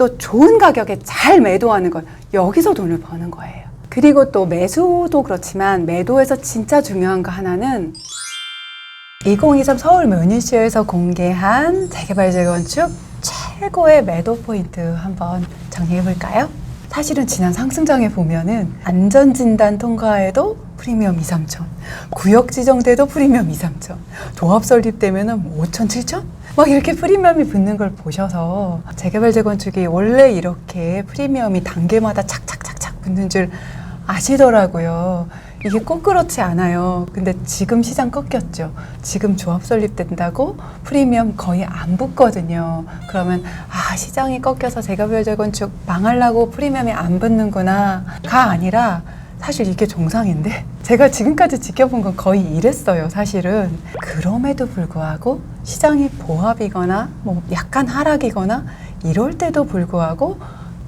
또 좋은 가격에 잘 매도하는 것, 여기서 돈을 버는 거예요. 그리고 또 매수도 그렇지만 매도에서 진짜 중요한 거 하나는 2023 서울 뮤니쇼에서 공개한 재개발 재건축 최고의 매도 포인트 한번 정리해 볼까요? 사실은 지난 상승장에 보면은 안전진단 통과에도 프리미엄 2, 3천, 구역 지정돼도 프리미엄 2, 3천, 조합 설립되면은 5천, 7천? 막 이렇게 프리미엄이 붙는 걸 보셔서 재개발 재건축이 원래 이렇게 프리미엄이 단계마다 착착착착 붙는 줄 아시더라고요. 이게 꼭 그렇지 않아요. 근데 지금 시장 꺾였죠. 지금 조합 설립된다고 프리미엄 거의 안 붙거든요. 그러면 시장이 꺾여서 재개발 재건축 망하려고 프리미엄이 안 붙는구나 가 아니라 사실 이게 정상인데 제가 지금까지 지켜본 건 거의 이랬어요. 사실은 그럼에도 불구하고 시장이 보합이거나 뭐 약간 하락이거나 이럴 때도 불구하고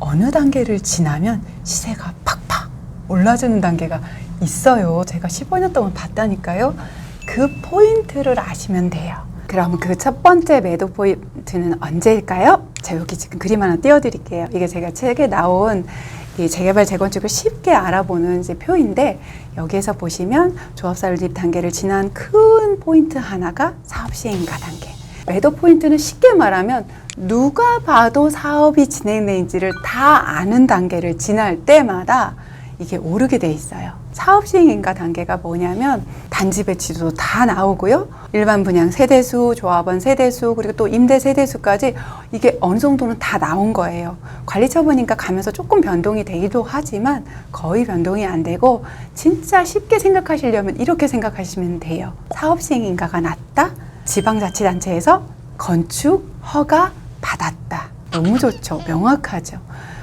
어느 단계를 지나면 시세가 팍팍 올라주는 단계가 있어요. 제가 15년 동안 봤다니까요. 그 포인트를 아시면 돼요. 그럼 그 첫 번째 매도 포인트는 언제일까요? 제가 여기 지금 그림 하나 띄워드릴게요. 이게 제가 책에 나온 이 재개발 재건축을 쉽게 알아보는 이제 표인데, 여기에서 보시면 조합 설립 단계를 지난 큰 포인트 하나가 사업 시행인가 단계. 매도 포인트는 쉽게 말하면 누가 봐도 사업이 진행되는지를 다 아는 단계를 지날 때마다 이게 오르게 돼 있어요. 사업 시행인가 단계가 뭐냐면 단지 배치도 다 나오고요. 일반 분양 세대수, 조합원 세대수, 그리고 또 임대 세대수까지 이게 어느 정도는 다 나온 거예요. 관리처분인가 가면서 조금 변동이 되기도 하지만 거의 변동이 안 되고, 진짜 쉽게 생각하시려면 이렇게 생각하시면 돼요. 사업 시행인가가 났다. 지방자치단체에서 건축 허가 받았다. 너무 좋죠. 명확하죠.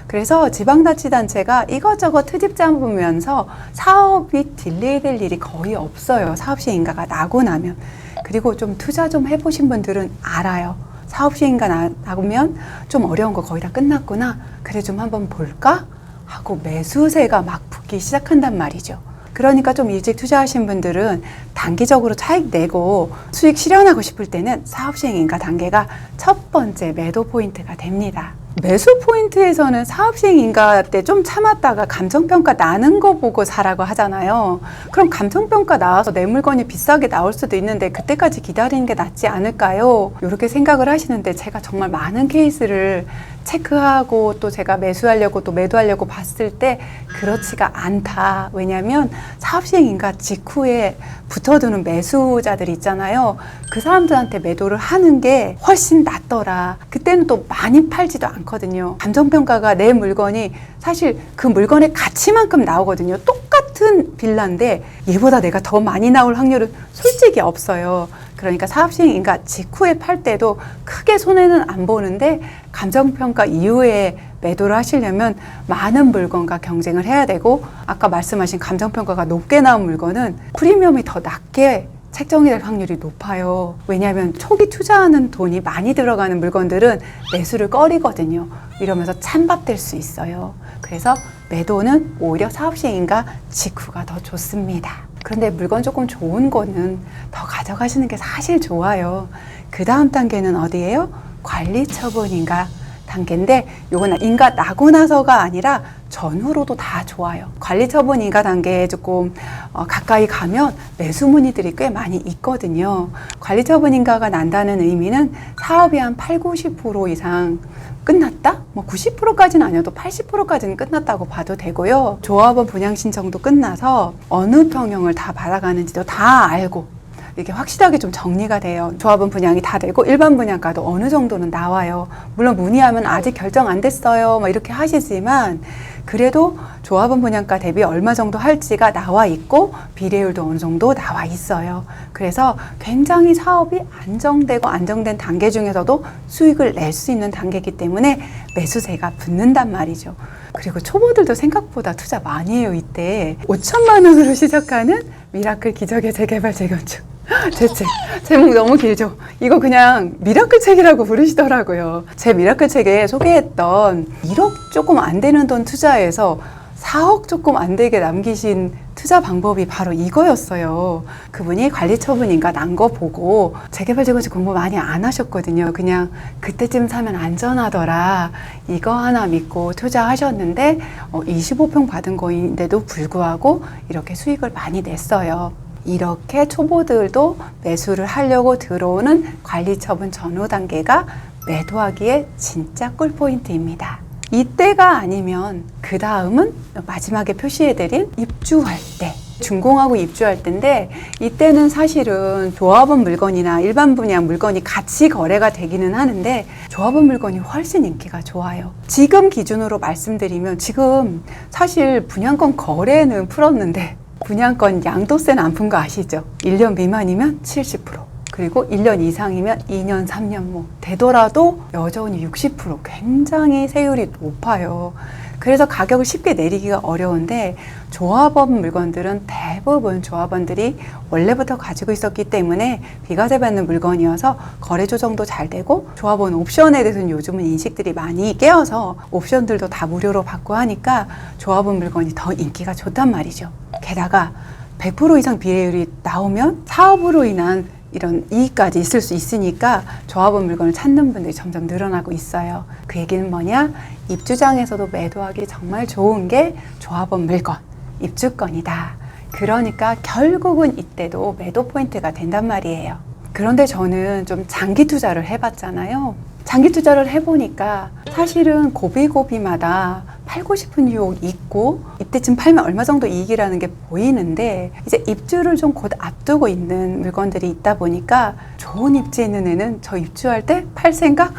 그래서 지방자치단체가 이것저것 트집 잡으면서 사업이 딜레이될 일이 거의 없어요. 사업시행인가가 나고 나면. 그리고 좀 투자 좀 해보신 분들은 알아요. 사업시행인가 나오면 좀 어려운 거 거의 다 끝났구나. 그래 좀 한번 볼까? 하고 매수세가 막 붙기 시작한단 말이죠. 그러니까 좀 일찍 투자하신 분들은 단기적으로 차익 내고 수익 실현하고 싶을 때는 사업시행인가 단계가 첫 번째 매도 포인트가 됩니다. 매수 포인트에서는 사업시행인가 때 좀 참았다가 감정평가 나는 거 보고 사라고 하잖아요. 그럼 감정평가 나와서 내 물건이 비싸게 나올 수도 있는데 그때까지 기다리는 게 낫지 않을까요? 이렇게 생각을 하시는데, 제가 정말 많은 케이스를 체크하고 또 제가 매수하려고 또 매도하려고 봤을 때 그렇지가 않다. 왜냐하면 사업시행인가 직후에 붙어두는 매수자들이 있잖아요. 그 사람들한테 매도를 하는 게 훨씬 낫더라. 그때는 또 많이 팔지도 않거든요. 감정평가가 내 물건이 사실 그 물건의 가치만큼 나오거든요. 똑같은 빌라인데 얘보다 내가 더 많이 나올 확률은 솔직히 없어요. 그러니까 사업시행인가 직후에 팔 때도 크게 손해는 안 보는데, 감정평가 이후에 매도를 하시려면 많은 물건과 경쟁을 해야 되고, 아까 말씀하신 감정평가가 높게 나온 물건은 프리미엄이 더 낮게 책정이 될 확률이 높아요. 왜냐하면 초기 투자하는 돈이 많이 들어가는 물건들은 매수를 꺼리거든요. 이러면서 찬밥될 수 있어요. 그래서 매도는 오히려 사업시행인가 직후가 더 좋습니다. 그런데 물건 조금 좋은 거는 더 가져가시는 게 사실 좋아요. 그 다음 단계는 어디예요? 관리처분인가 단계인데, 요건 인가 나고 나서가 아니라 전후로도 다 좋아요. 관리처분인가 단계에 조금 가까이 가면 매수 문의들이 꽤 많이 있거든요. 관리처분인가가 난다는 의미는 사업이 한 8, 90% 이상 끝났다? 뭐 90%까지는 아니어도 80%까지는 끝났다고 봐도 되고요. 조합원 분양 신청도 끝나서 어느 평형을 다 받아가는지도 다 알고 이게 확실하게 좀 정리가 돼요. 조합원 분양이 다 되고 일반 분양가도 어느 정도는 나와요. 물론 문의하면 아직 결정 안 됐어요 막 이렇게 하시지만, 그래도 조합원 분양가 대비 얼마 정도 할지가 나와 있고 비례율도 어느 정도 나와 있어요. 그래서 굉장히 사업이 안정되고 안정된 단계 중에서도 수익을 낼 수 있는 단계이기 때문에 매수세가 붙는단 말이죠. 그리고 초보들도 생각보다 투자 많이 해요. 이때 5천만 원으로 시작하는 미라클 기적의 재개발 재건축. 제 책 제목 너무 길죠? 이거 그냥 미라클 책이라고 부르시더라고요. 제 미라클 책에 소개했던 1억 조금 안 되는 돈 투자해서 4억 조금 안 되게 남기신 투자 방법이 바로 이거였어요. 그분이 관리처분인가 난 거 보고 재개발재건축 공부 많이 안 하셨거든요. 그냥 그때쯤 사면 안전하더라 이거 하나 믿고 투자하셨는데 25평 받은 거인데도 불구하고 이렇게 수익을 많이 냈어요. 이렇게 초보들도 매수를 하려고 들어오는 관리처분 전후 단계가 매도하기에 진짜 꿀포인트입니다. 이때가 아니면 그 다음은 마지막에 표시해드린 입주할 때, 준공하고 입주할 때인데, 이때는 사실은 조합원 물건이나 일반 분양 물건이 같이 거래가 되기는 하는데 조합원 물건이 훨씬 인기가 좋아요. 지금 기준으로 말씀드리면 지금 사실 분양권 거래는 풀었는데 분양권 양도세는 안 푼 거 아시죠? 1년 미만이면 70%, 그리고 1년 이상이면 2년, 3년 뭐 되더라도 여전히 60%, 굉장히 세율이 높아요. 그래서 가격을 쉽게 내리기가 어려운데 조합원 물건들은 대부분 조합원들이 원래부터 가지고 있었기 때문에 비과세 받는 물건이어서 거래 조정도 잘 되고, 조합원 옵션에 대해서는 요즘은 인식들이 많이 깨어서 옵션들도 다 무료로 받고 하니까 조합원 물건이 더 인기가 좋단 말이죠. 게다가 100% 이상 비례율이 나오면 사업으로 인한 이런 이익까지 있을 수 있으니까 조합원 물건을 찾는 분들이 점점 늘어나고 있어요. 그 얘기는 뭐냐? 입주장에서도 매도하기 정말 좋은 게 조합원 물건, 입주권이다. 그러니까 결국은 이때도 매도 포인트가 된단 말이에요. 그런데 저는 좀 장기 투자를 해봤잖아요. 장기 투자를 해보니까 사실은 고비고비마다 팔고 싶은 유혹이 있고, 이때쯤 팔면 얼마 정도 이익이라는 게 보이는데, 이제 입주를 좀 곧 앞두고 있는 물건들이 있다 보니까 좋은 입지에 있는 애는 저 입주할 때 팔 생각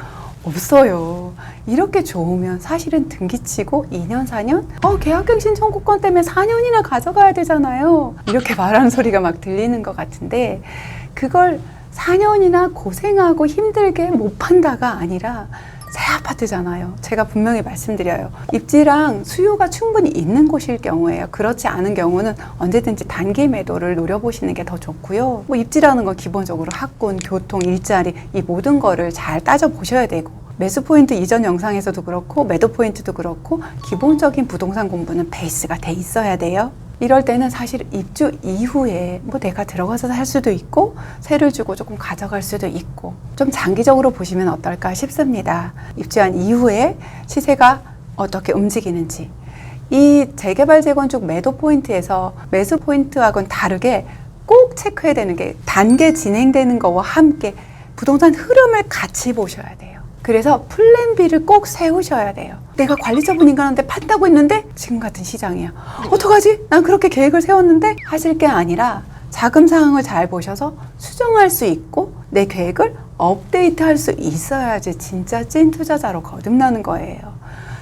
없어요. 이렇게 좋으면 사실은 등기치고 2년, 4년? 계약갱신 청구권 때문에 4년이나 가져가야 되잖아요. 이렇게 말하는 소리가 막 들리는 것 같은데, 그걸 4년이나 고생하고 힘들게 못 판다가 아니라 새 아파트잖아요. 제가 분명히 말씀드려요. 입지랑 수요가 충분히 있는 곳일 경우에요. 그렇지 않은 경우는 언제든지 단기 매도를 노려보시는 게 더 좋고요. 뭐 입지라는 건 기본적으로 학군, 교통, 일자리 이 모든 거를 잘 따져보셔야 되고, 매수 포인트 이전 영상에서도 그렇고 매도 포인트도 그렇고 기본적인 부동산 공부는 베이스가 돼 있어야 돼요. 이럴 때는 사실 입주 이후에 뭐 내가 들어가서 살 수도 있고 세를 주고 조금 가져갈 수도 있고, 좀 장기적으로 보시면 어떨까 싶습니다. 입주한 이후에 시세가 어떻게 움직이는지, 이 재개발 재건축 매도 포인트에서 매수 포인트하고는 다르게 꼭 체크해야 되는 게 단계 진행되는 거와 함께 부동산 흐름을 같이 보셔야 돼요. 그래서 플랜 B를 꼭 세우셔야 돼요. 내가 관리처분 인가한테 판다고 했는데 지금 같은 시장이야. 어떡하지? 난 그렇게 계획을 세웠는데 하실 게 아니라 자금 상황을 잘 보셔서 수정할 수 있고 내 계획을 업데이트할 수 있어야지 진짜 찐 투자자로 거듭나는 거예요.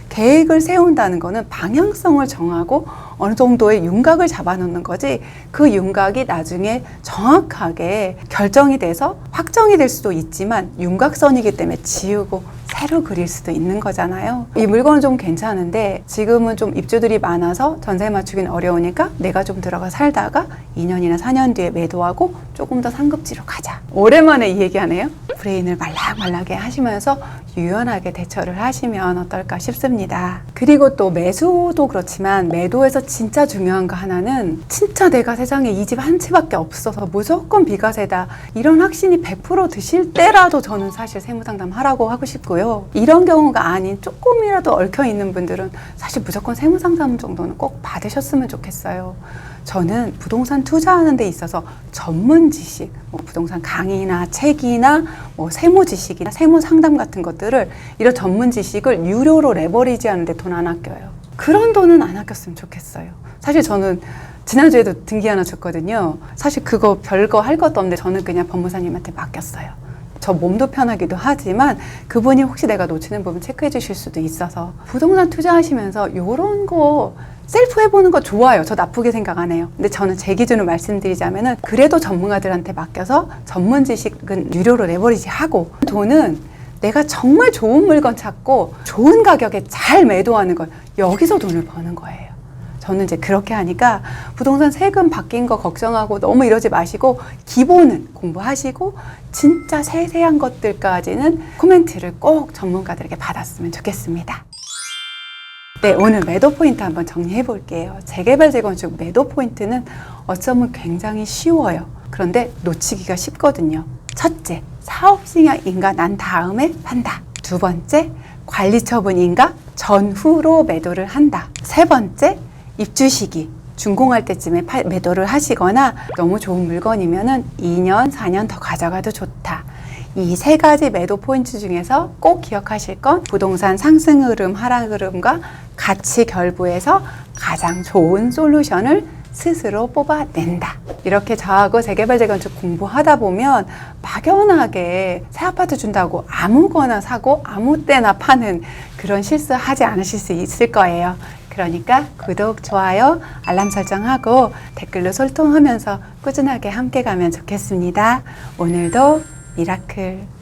계획을 세운다는 거는 방향성을 정하고 어느 정도의 윤곽을 잡아놓는 거지, 그 윤곽이 나중에 정확하게 결정이 돼서 확정이 될 수도 있지만 윤곽선이기 때문에 지우고 새로 그릴 수도 있는 거잖아요. 이 물건은 좀 괜찮은데 지금은 좀 입주들이 많아서 전세 맞추기는 어려우니까 내가 좀 들어가 살다가 2년이나 4년 뒤에 매도하고 조금 더 상급지로 가자. 오랜만에 이 얘기하네요. 브레인을 말랑말랑하게 하시면서 유연하게 대처를 하시면 어떨까 싶습니다. 그리고 또 매수도 그렇지만 매도에서 진짜 중요한 거 하나는, 진짜 내가 세상에 이 집 한 채밖에 없어서 무조건 비과세다 이런 확신이 100% 드실 때라도 저는 사실 세무상담 하라고 하고 싶고요. 이런 경우가 아닌 조금이라도 얽혀있는 분들은 사실 무조건 세무상담 정도는 꼭 받으셨으면 좋겠어요. 저는 부동산 투자하는 데 있어서 전문 지식, 뭐 부동산 강의나 책이나 뭐 세무 지식이나 세무 상담 같은 것들을, 이런 전문 지식을 유료로 레버리지 하는데 돈 안 아껴요. 그런 돈은 안 아꼈으면 좋겠어요. 사실 저는 지난주에도 등기 하나 줬거든요. 사실 그거 별거 할 것도 없는데 저는 그냥 법무사님한테 맡겼어요. 저 몸도 편하기도 하지만 그분이 혹시 내가 놓치는 부분 체크해 주실 수도 있어서, 부동산 투자하시면서 요런 거 셀프 해보는 거 좋아요. 저 나쁘게 생각 안 해요. 근데 저는 제 기준을 말씀드리자면은 그래도 전문가들한테 맡겨서 전문 지식은 유료로 레버리지 하고, 돈은 내가 정말 좋은 물건 찾고 좋은 가격에 잘 매도하는 거, 여기서 돈을 버는 거예요. 저는 이제 그렇게 하니까 부동산 세금 바뀐 거 걱정하고 너무 이러지 마시고 기본은 공부하시고 진짜 세세한 것들까지는 코멘트를 꼭 전문가들에게 받았으면 좋겠습니다. 네, 오늘 매도 포인트 한번 정리해 볼게요. 재개발, 재건축 매도 포인트는 어쩌면 굉장히 쉬워요. 그런데 놓치기가 쉽거든요. 첫째, 사업 시행 인가 난 다음에 판다. 두 번째, 관리 처분 인가 전후로 매도를 한다. 세 번째, 입주 시기. 준공할 때쯤에 매도를 하시거나 너무 좋은 물건이면은 2년, 4년 더 가져가도 좋다. 이 세 가지 매도 포인트 중에서 꼭 기억하실 건 부동산 상승 흐름, 하락 흐름과 같이 결부해서 가장 좋은 솔루션을 스스로 뽑아낸다. 이렇게 저하고 재개발, 재건축 공부하다 보면 막연하게 새 아파트 준다고 아무거나 사고 아무 때나 파는 그런 실수하지 않으실 수 있을 거예요. 그러니까 구독, 좋아요, 알람 설정하고 댓글로 소통하면서 꾸준하게 함께 가면 좋겠습니다. 오늘도 미라클